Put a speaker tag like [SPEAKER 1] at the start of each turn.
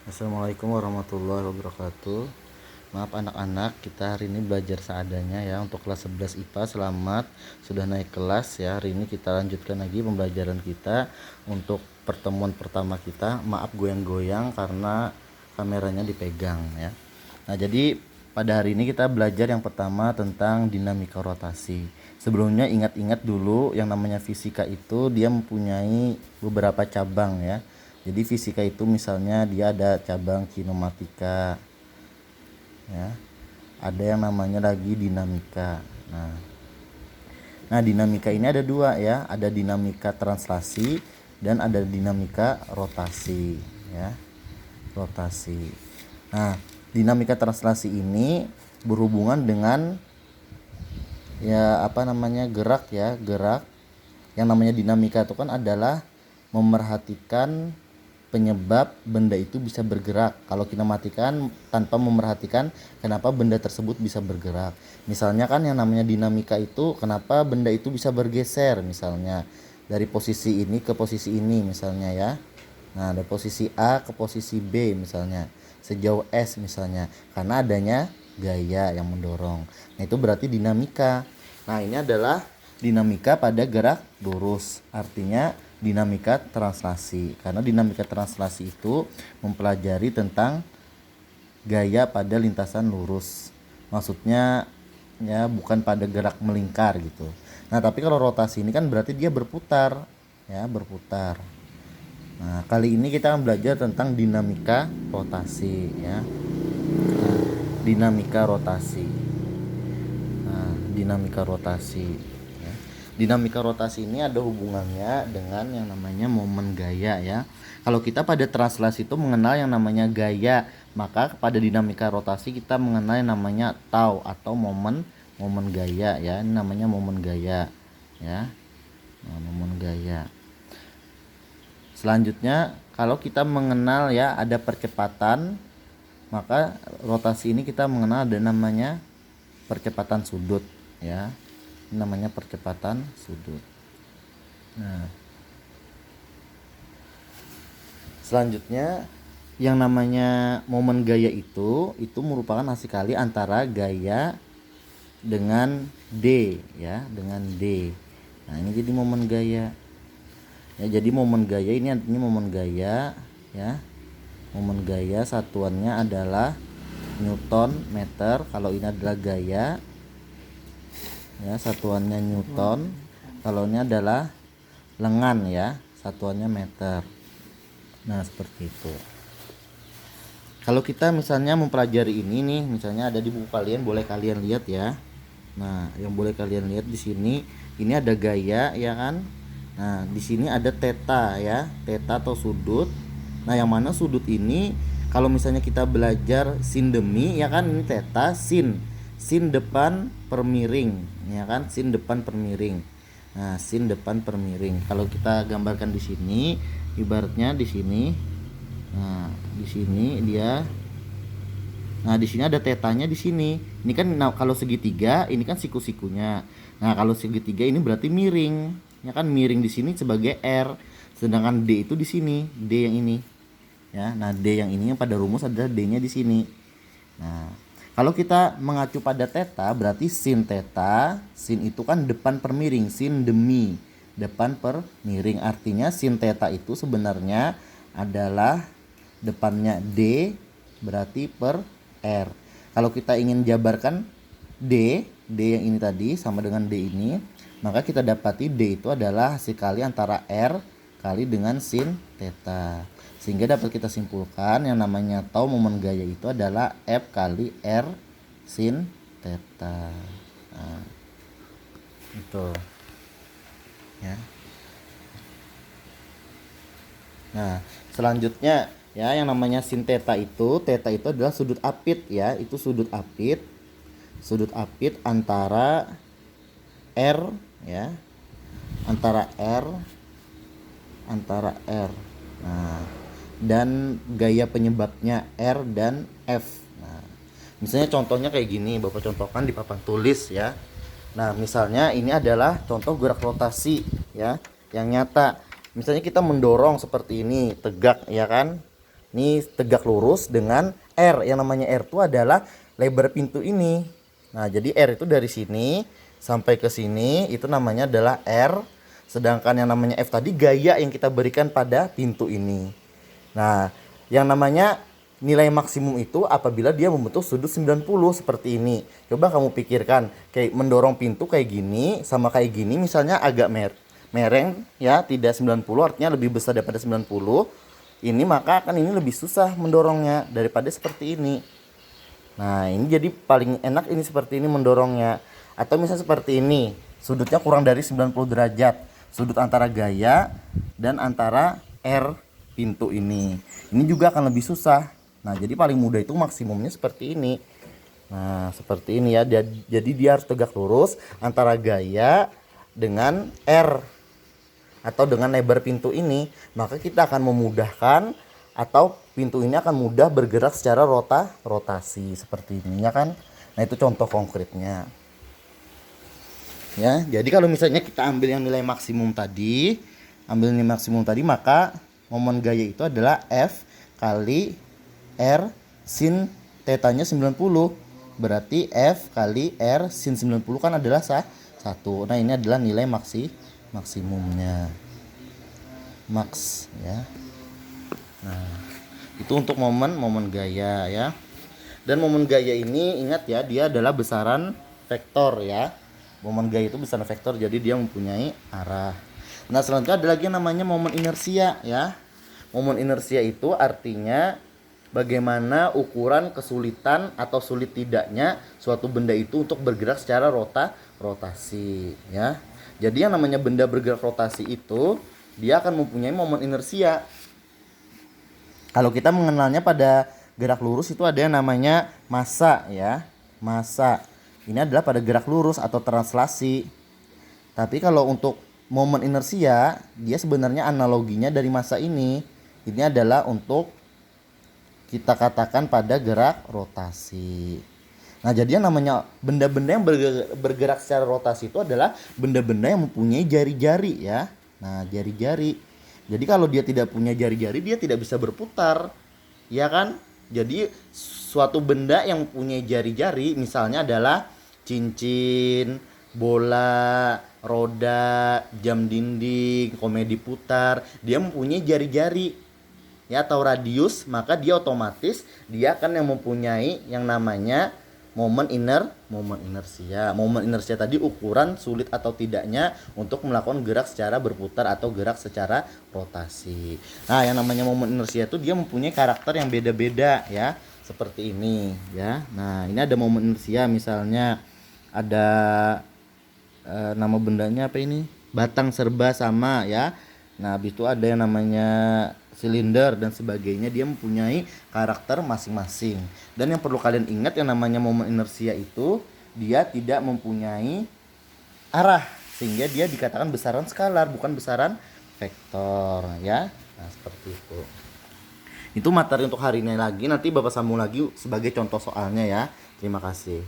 [SPEAKER 1] Assalamualaikum warahmatullahi wabarakatuh. Maaf anak-anak, kita hari ini belajar seadanya ya untuk kelas 11 IPA. Selamat sudah naik kelas ya. Hari ini kita lanjutkan lagi pembelajaran kita untuk pertemuan pertama kita. Maaf goyang-goyang karena kameranya dipegang ya. Nah, jadi pada hari ini kita belajar yang pertama tentang dinamika rotasi. Sebelumnya ingat-ingat dulu yang namanya fisika itu dia mempunyai beberapa cabang ya. Jadi fisika itu misalnya dia ada cabang kinematika ya. Ada yang namanya lagi dinamika. Nah, dinamika ini ada dua ya, ada dinamika translasi dan ada dinamika rotasi ya. Rotasi. Nah, dinamika translasi ini berhubungan dengan gerak ya, gerak. Yang namanya dinamika itu kan adalah memerhatikan penyebab benda itu bisa bergerak. Kalau kinematika kan tanpa memerhatikan kenapa benda tersebut bisa bergerak. Misalnya kan yang namanya dinamika itu kenapa benda itu bisa bergeser, misalnya dari posisi ini ke posisi ini misalnya ya. Nah, dari posisi A ke posisi B misalnya, sejauh S misalnya, karena adanya gaya yang mendorong. Nah, itu berarti dinamika. Nah, ini adalah dinamika pada gerak lurus, artinya dinamika translasi. Karena dinamika translasi itu mempelajari tentang gaya pada lintasan lurus. Maksudnya ya bukan pada gerak melingkar gitu. Nah, tapi kalau rotasi ini kan berarti dia berputar ya, berputar. Nah, kali ini kita akan belajar tentang dinamika rotasi ya. Nah, dinamika rotasi. Nah, dinamika rotasi. Dinamika rotasi ini ada hubungannya dengan yang namanya momen gaya ya. Kalau kita pada translasi itu mengenal yang namanya gaya, maka pada dinamika rotasi kita mengenal yang namanya tau atau momen gaya ya. Ini namanya momen gaya ya. Nah, momen gaya. Selanjutnya kalau kita mengenal ya ada percepatan, maka rotasi ini kita mengenal ada namanya percepatan sudut ya. Ini namanya percepatan sudut. Nah, selanjutnya yang namanya momen gaya itu merupakan hasil kali antara gaya dengan D ya, dengan D. Nah, ini jadi momen gaya. Ya, jadi momen gaya ini artinya momen gaya ya. Momen gaya satuannya adalah Newton meter. Kalau ini adalah gaya ya, satuannya Newton. Kalau ini adalah lengan ya, satuannya meter. Nah, seperti itu. Kalau kita misalnya mempelajari ini nih, misalnya ada di buku kalian, boleh kalian lihat ya. Nah, yang boleh kalian lihat di sini, ini ada gaya ya kan. Nah, di sini ada theta ya, theta atau sudut. Nah, yang mana sudut ini kalau misalnya kita belajar sin demi ya kan, ini theta, sin depan per miring ya kan, sin depan per miring. Nah, sin depan per miring. Kalau kita gambarkan di sini, ibaratnya di sini. Nah, di sini dia. Nah, di sini ada tetanya di sini. Ini kan kalau segitiga, ini kan siku-sikunya. Nah, kalau segitiga ini berarti miring. Ya kan, miring di sini sebagai R. Sedangkan D itu di sini, D yang ini. Ya, nah D yang ini yang pada rumus adalah D-nya di sini. Nah, kalau kita mengacu pada theta berarti sin theta, sin itu kan depan per miring, sin demi depan per miring. Artinya sin theta itu sebenarnya adalah depannya D berarti per R. Kalau kita ingin jabarkan D yang ini tadi sama dengan D ini, maka kita dapati D itu adalah hasil kali antara R kali dengan sin theta. Sehingga dapat kita simpulkan yang namanya tau momen gaya itu adalah F kali R sin theta. Nah, itu ya. Nah, selanjutnya ya yang namanya sin theta itu adalah sudut apit ya, itu sudut apit antara R ya, antara R. Nah, dan gaya penyebabnya R dan F. Nah, misalnya contohnya kayak gini, Bapak contohkan di papan tulis ya. Nah, misalnya ini adalah contoh gerak rotasi ya, yang nyata. Misalnya kita mendorong seperti ini, tegak ya kan. Ini tegak lurus dengan R. Yang namanya R itu adalah lebar pintu ini. Nah, jadi R itu dari sini sampai ke sini itu namanya adalah R. Sedangkan yang namanya F tadi gaya yang kita berikan pada pintu ini. Nah, yang namanya nilai maksimum itu apabila dia membentuk sudut 90 seperti ini. Coba kamu pikirkan, kayak mendorong pintu kayak gini sama kayak gini misalnya agak mereng ya, tidak 90 artinya lebih besar daripada 90. Ini maka akan ini lebih susah mendorongnya daripada seperti ini. Nah, ini jadi paling enak ini seperti ini mendorongnya. Atau misalnya seperti ini, sudutnya kurang dari 90 derajat. Sudut antara gaya dan antara R pintu ini. Ini juga akan lebih susah. Nah, jadi paling mudah itu maksimumnya seperti ini. Nah, seperti ini ya. Jadi dia harus tegak lurus antara gaya dengan R atau dengan lebar pintu ini. Maka kita akan memudahkan atau pintu ini akan mudah bergerak secara rotasi seperti ini ya kan. Nah, itu contoh konkretnya. Ya, jadi kalau misalnya kita ambil yang nilai maksimum tadi, maka momen gaya itu adalah F kali R sin tetanya 90. Berarti F kali R sin 90 kan adalah 1. Nah, ini adalah nilai maksimumnya. Max ya. Nah, itu untuk momen gaya ya. Dan momen gaya ini ingat ya, dia adalah besaran vektor ya. Momen gaya itu besaran vektor, jadi dia mempunyai arah. Nah, selanjutnya ada lagi yang namanya momen inersia ya. Momen inersia itu artinya bagaimana ukuran kesulitan atau sulit tidaknya suatu benda itu untuk bergerak secara rotasi ya. Jadi yang namanya benda bergerak rotasi itu dia akan mempunyai momen inersia. Kalau kita mengenalnya pada gerak lurus itu ada yang namanya massa ya. Massa. Ini adalah pada gerak lurus atau translasi. Tapi kalau untuk momen inersia, dia sebenarnya analoginya dari massa ini. Ini adalah untuk kita katakan pada gerak rotasi. Nah, jadi yang namanya benda-benda yang bergerak secara rotasi itu adalah benda-benda yang mempunyai jari-jari ya. Nah, jari-jari. Jadi kalau dia tidak punya jari-jari, dia tidak bisa berputar. Ya kan? Jadi suatu benda yang mempunyai jari-jari misalnya adalah cincin, bola, roda, jam dinding, komedi putar, dia mempunyai jari-jari ya atau radius, maka dia otomatis dia akan yang mempunyai yang namanya momen inersia. Momen inersia tadi ukuran sulit atau tidaknya untuk melakukan gerak secara berputar atau gerak secara rotasi. Nah, yang namanya momen inersia itu dia mempunyai karakter yang beda-beda ya, seperti ini ya. Nah, ini ada momen inersia misalnya ada nama bendanya apa ini? Batang serba sama ya. Nah, habis itu ada yang namanya silinder dan sebagainya, dia mempunyai karakter masing-masing. Dan yang perlu kalian ingat yang namanya momen inersia itu dia tidak mempunyai arah, sehingga dia dikatakan besaran skalar bukan besaran vektor ya. Nah, seperti itu. Itu materi untuk hari ini lagi, nanti Bapak sambung lagi sebagai contoh soalnya ya. Terima kasih.